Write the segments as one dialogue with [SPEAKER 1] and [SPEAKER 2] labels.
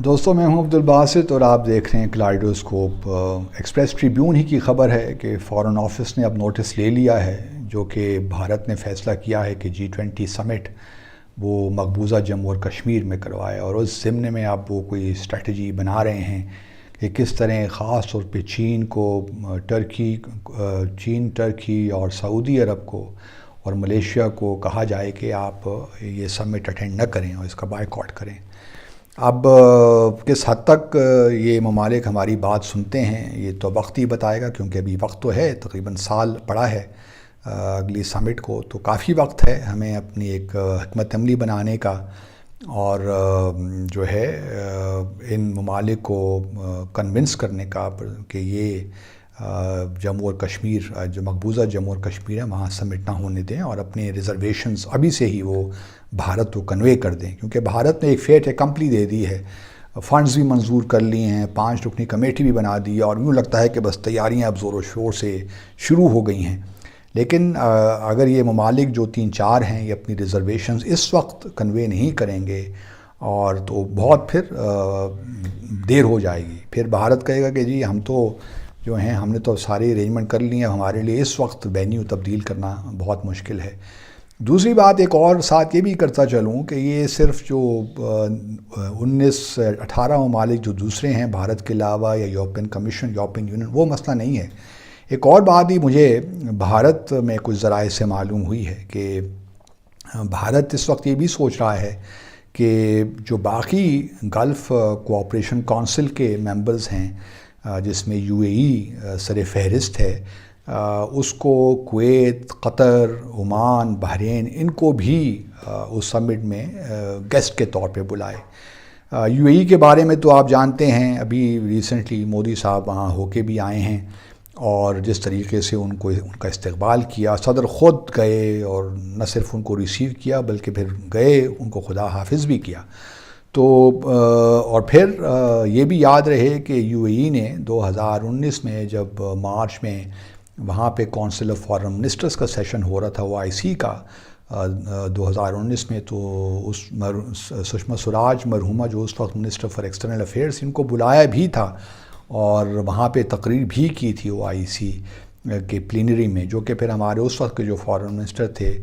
[SPEAKER 1] دوستوں میں ہوں عبدالباسط اور آپ دیکھ رہے ہیں کلائڈوسکوپ۔ ایکسپریس ٹریبیون ہی کی خبر ہے کہ فارن آفس نے اب نوٹس لے لیا ہے، جو کہ بھارت نے فیصلہ کیا ہے کہ G20 سمٹ وہ مقبوضہ جموں اور کشمیر میں کروائے، اور اس ضمن میں اب وہ کوئی اسٹریٹجی بنا رہے ہیں کہ کس طرح خاص طور پہ چین، ترکی اور سعودی عرب کو اور ملیشیا کو کہا جائے کہ آپ یہ سمٹ اٹینڈ نہ کریں اور اس کا بائیکاٹ کریں۔ اب کس حد تک یہ ممالک ہماری بات سنتے ہیں یہ تو وقت ہی بتائے گا، کیونکہ ابھی وقت تو ہے، تقریباً سال پڑا ہے اگلی سمٹ کو، تو کافی وقت ہے ہمیں اپنی ایک حکمت عملی بنانے کا، اور جو ہے ان ممالک کو کنونس کرنے کا کہ یہ جموں اور کشمیر، جو مقبوضہ جموں اور کشمیر ہے وہاں سمٹ نہ ہونے دیں، اور اپنے ریزرویشنز ابھی سے ہی وہ بھارت کو کنوے کر دیں، کیونکہ بھارت نے ایک فیٹ اکمپلی دے دی ہے، فنڈز بھی منظور کر لیے ہیں، 5 رکنی کمیٹی بھی بنا دی ہے، اور یوں لگتا ہے کہ بس تیاریاں اب زور و شور سے شروع ہو گئی ہیں۔ لیکن اگر یہ ممالک جو 3-4 ہیں یہ اپنی ریزرویشنز اس وقت کنوے نہیں کریں گے اور تو بہت پھر دیر ہو جائے گی، پھر بھارت کہے گا کہ جی ہم تو جو ہیں ہم نے تو سارے ارینجمنٹ کر لیے ہیں، ہمارے لیے اس وقت وینیو تبدیل کرنا بہت مشکل ہے۔ دوسری بات ایک اور ساتھ یہ بھی کرتا چلوں کہ یہ صرف جو 18 ممالک جو دوسرے ہیں بھارت کے علاوہ، یا یورپین کمیشن، یورپین یونین، وہ مسئلہ نہیں ہے۔ ایک اور بات بھی مجھے بھارت میں کچھ ذرائع سے معلوم ہوئی ہے کہ بھارت اس وقت یہ بھی سوچ رہا ہے کہ جو باقی گلف کوآپریشن کونسل کے ممبرز ہیں، جس میں UAE سر فہرست ہے، اس کو کویت، قطر، عمان، بحرین، ان کو بھی اس سمٹ میں گیسٹ کے طور پہ بلائے۔ UAE کے بارے میں تو آپ جانتے ہیں، ابھی ریسنٹلی مودی صاحب وہاں ہو کے بھی آئے ہیں، اور جس طریقے سے ان کا استقبال کیا، صدر خود گئے اور نہ صرف ان کو ریسیو کیا بلکہ پھر گئے ان کو خدا حافظ بھی کیا۔ تو اور پھر یہ بھی یاد رہے کہ UAE نے 2019 میں جب مارچ میں وہاں پہ کونسل آف فارن منسٹرز کا سیشن ہو رہا تھا OIC کا 2019 میں، تو اس سشما سوراج مرحومہ جو اس وقت منسٹر فار ایکسٹرنل افیئرس، ان کو بلایا بھی تھا اور وہاں پہ تقریر بھی کی تھی OIC کے پلینری میں، جو کہ پھر ہمارے اس وقت کے جو فارن منسٹر تھے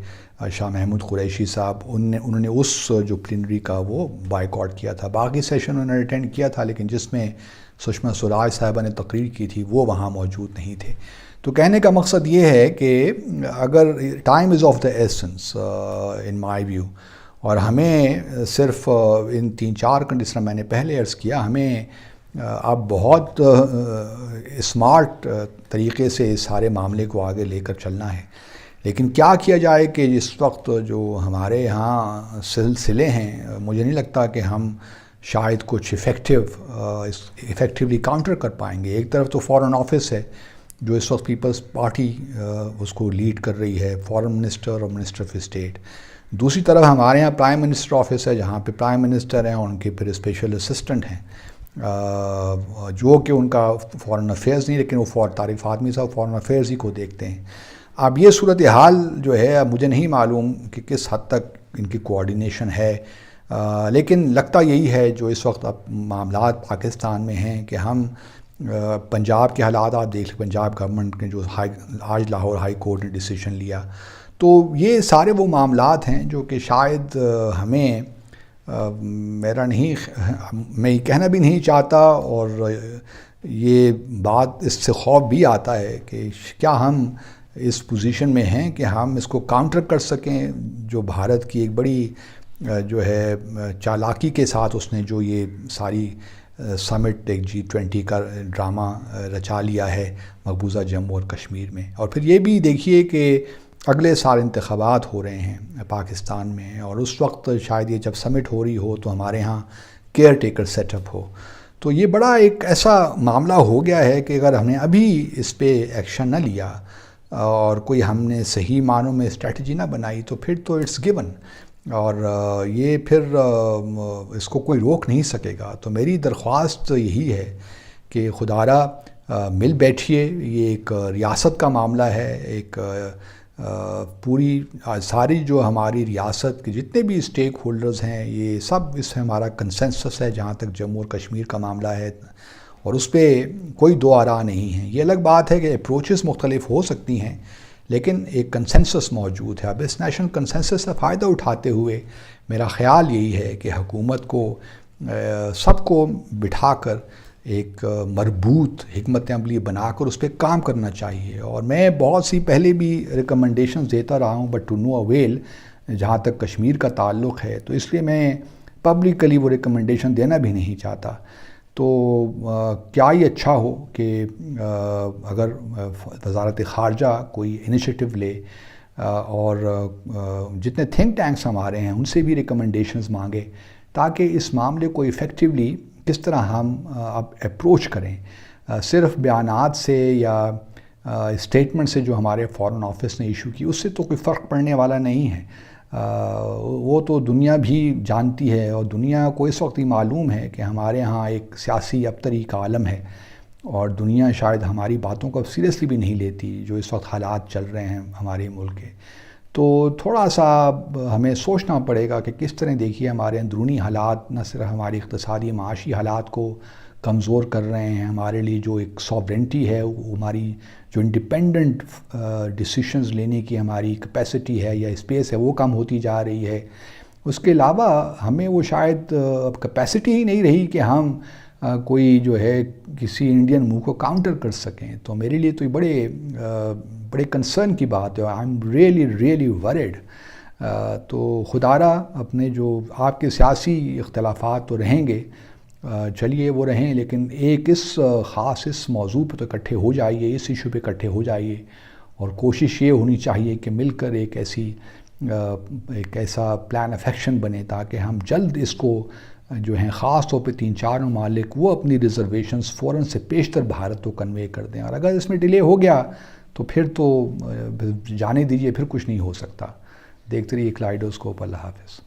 [SPEAKER 1] شاہ محمود قریشی صاحب، انہوں نے اس جو پلینری کا وہ بائیکاٹ کیا تھا۔ باقی سیشن انہوں نے اٹینڈ کیا تھا، لیکن جس میں سشما سوراج صاحبہ نے تقریر کی تھی وہ وہاں موجود نہیں تھے۔ تو کہنے کا مقصد یہ ہے کہ اگر time is of the essence in my view, اور ہمیں صرف ان 3-4 کنڈیشن میں نے پہلے عرض کیا، ہمیں اب بہت اسمارٹ طریقے سے اس سارے معاملے کو آگے لے کر چلنا ہے۔ لیکن کیا کیا جائے کہ اس وقت جو ہمارے ہاں سلسلے ہیں، مجھے نہیں لگتا کہ ہم شاید کچھ ایفیکٹیولی کاؤنٹر کر پائیں گے۔ ایک طرف تو فارن آفس ہے جو اس وقت پیپلز پارٹی اس کو لیڈ کر رہی ہے، فارن منسٹر اور منسٹر آف اسٹیٹ۔ دوسری طرف ہمارے یہاں پرائم منسٹر آفس ہے، جہاں پہ پرائم منسٹر ہیں اور ان کے پھر اسپیشل اسسٹنٹ ہیں، جو کہ ان کا فارن افیئرز نہیں، لیکن وہ طارق فاطمی صاحب فارن افیئرز ہی کو دیکھتے ہیں۔ اب یہ صورتحال جو ہے، اب مجھے نہیں معلوم کہ کس حد تک ان کی کوآرڈینیشن ہے، لیکن لگتا یہی ہے جو اس وقت اب معاملات پاکستان میں ہیں کہ ہم پنجاب کے حالات آپ دیکھ لیں، پنجاب گورنمنٹ نے جو آج لاہور ہائی کورٹ نے ڈیسیشن لیا، تو یہ سارے وہ معاملات ہیں جو کہ شاید ہمیں میں یہ کہنا بھی نہیں چاہتا، اور یہ بات اس سے خوف بھی آتا ہے کہ کیا ہم اس پوزیشن میں ہیں کہ ہم اس کو کاؤنٹر کر سکیں، جو بھارت کی ایک بڑی جو ہے چالاکی کے ساتھ اس نے جو یہ ساری سمٹ ایک G20 کا ڈرامہ رچا لیا ہے مقبوضہ جموں اور کشمیر میں۔ اور پھر یہ بھی دیکھیے کہ اگلے سال انتخابات ہو رہے ہیں پاکستان میں، اور اس وقت شاید یہ جب سمٹ ہو رہی ہو تو ہمارے ہاں کیئر ٹیکر سیٹ اپ ہو، تو یہ بڑا ایک ایسا معاملہ ہو گیا ہے کہ اگر ہم نے ابھی اس پہ ایکشن نہ لیا اور کوئی ہم نے صحیح معنوں میں اسٹریٹجی نہ بنائی تو پھر تو اٹس گیون، اور یہ پھر اس کو کوئی روک نہیں سکے گا۔ تو میری درخواست یہی ہے کہ خدا را مل بیٹھیے، یہ ایک ریاست کا معاملہ ہے، ایک پوری ساری جو ہماری ریاست کے جتنے بھی اسٹیک ہولڈرز ہیں یہ سب اس میں ہمارا کنسنسس ہے جہاں تک جموں اور کشمیر کا معاملہ ہے، اور اس پہ کوئی دو آراء نہیں ہیں۔ یہ الگ بات ہے کہ اپروچز مختلف ہو سکتی ہیں لیکن ایک کنسنسس موجود ہے۔ اب اس نیشنل کنسنسس سے فائدہ اٹھاتے ہوئے میرا خیال یہی ہے کہ حکومت کو سب کو بٹھا کر ایک مربوط حکمت عملی بنا کر اس پہ کام کرنا چاہیے، اور میں بہت سی پہلے بھی ریکمنڈیشنز دیتا رہا ہوں بٹ ٹو نو اویل جہاں تک کشمیر کا تعلق ہے، تو اس لیے میں پبلکلی وہ ریکمنڈیشن دینا بھی نہیں چاہتا۔ تو کیا یہ اچھا ہو کہ اگر وزارت خارجہ کوئی انیشیٹو لے اور جتنے تھنک ٹینکس ہمارے ہیں ان سے بھی ریکمنڈیشنز مانگے تاکہ اس معاملے کو ایفیکٹیولی کس طرح ہم اب اپروچ کریں۔ صرف بیانات سے یا اسٹیٹمنٹ سے جو ہمارے فارن آفس نے ایشو کی اس سے تو کوئی فرق پڑنے والا نہیں ہے، وہ تو دنیا بھی جانتی ہے، اور دنیا کو اس وقت ہی معلوم ہے کہ ہمارے ہاں ایک سیاسی ابتری کا عالم ہے، اور دنیا شاید ہماری باتوں کو سیریسلی بھی نہیں لیتی جو اس وقت حالات چل رہے ہیں ہمارے ملک کے۔ تو تھوڑا سا ہمیں سوچنا پڑے گا کہ کس طرح دیکھیے ہمارے اندرونی حالات نہ صرف ہماری اقتصادی معاشی حالات کو کمزور کر رہے ہیں، ہمارے لیے جو ایک ساورنٹی ہے، وہ ہماری جو انڈیپینڈنٹ ڈیسیشنز لینے کی ہماری کیپیسٹی ہے یا اسپیس ہے وہ کم ہوتی جا رہی ہے۔ اس کے علاوہ ہمیں وہ شاید اب کیپیسٹی ہی نہیں رہی کہ ہم کوئی جو ہے کسی انڈین موو کو کاؤنٹر کر سکیں۔ تو میرے لیے تو یہ بڑے کنسرن کی بات ہے، آئی ایم ریئلی ورڈ۔ تو خدارا اپنے جو آپ کے سیاسی اختلافات تو رہیں گے، چلیے وہ رہیں، لیکن ایک اس موضوع پہ تو اکٹھے ہو جائیے، اس ایشو پہ اکٹھے ہو جائیے، اور کوشش یہ ہونی چاہیے کہ مل کر ایک ایسا پلان آف ایکشن بنے تاکہ ہم جلد اس کو جو ہیں خاص طور پہ 3-4 ممالک وہ اپنی ریزرویشنز فوراً سے پیشتر بھارت کو کنوے کر دیں، اور اگر اس میں ڈیلے ہو گیا تو پھر تو جانے دیجیے، پھر کچھ نہیں ہو سکتا۔ دیکھتے رہیے کلائڈوسکوپ۔ اللہ حافظ۔